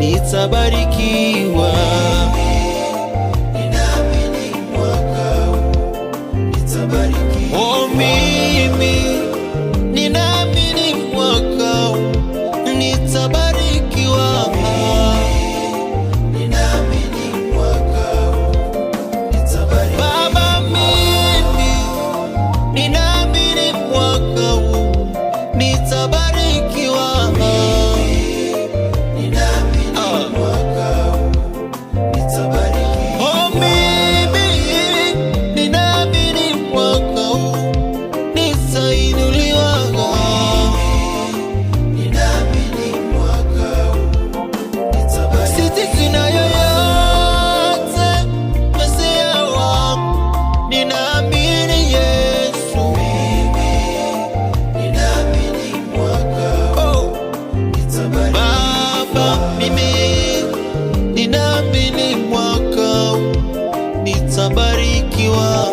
nitabarikiwa. Ninaamini mwaka huu nitabarikiwa. Oh, mimi ninaamini mwaka huu nitabarikiwa. Ninaamini mwaka huu nitabarikiwa. Baba, mimi ninaamini mwaka huu nitabarikiwa. Ninaamini mwaka huu nitabarikiwa.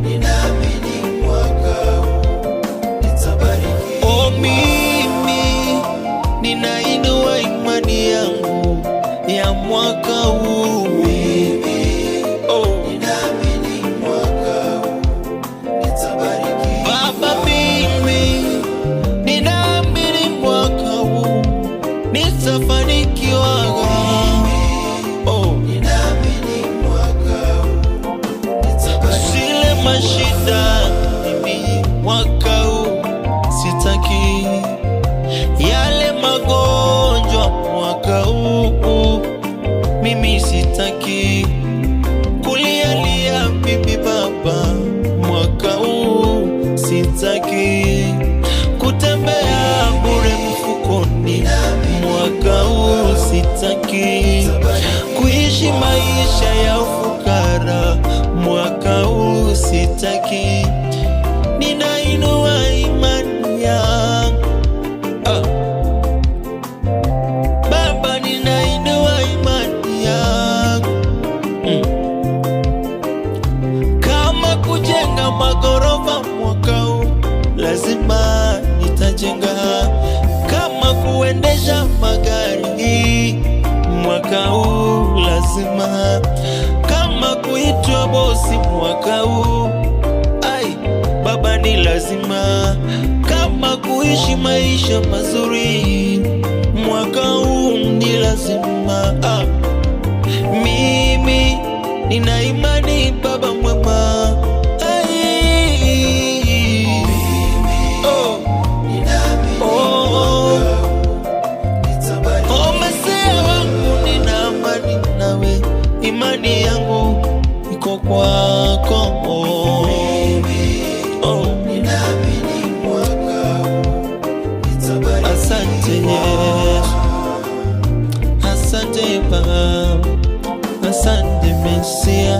Ninaamini mwaka huu nitabarikiwa. Oh, mimi ninainua imani yangu ya mwaka huu. Oh, ninaamini mwaka huu nitabarikiwa. Baba, mimi ninaamini mwaka huu nitafanikiwa. Mashida mimi mwaka huu sitaki, yale magonjwa mwaka huu mimi sitaki, kulialia bibi baba mwaka huu sitaki, kutembea bure mfukoni mwaka huu sitaki, kuishi maisha ya ufukara mwaka huu sitaki. Ninainua imani yangu, Baba, ninainua imani yangu. Kama kujenga magorofa mwaka huu lazima nitajenga, kama kuendesha magari mwaka huu lazima, kama kuitwa bosi mwaka huu, ai Baba, ni lazima, kama kuishi maisha mazuri mwaka huu ni lazima. Mimi nina imani Baba mwema. Imani yangu iko kwako. Ninaamini mwaka huu nitabarikiwa. Asante Yesu, asante Baba, asante Mesia.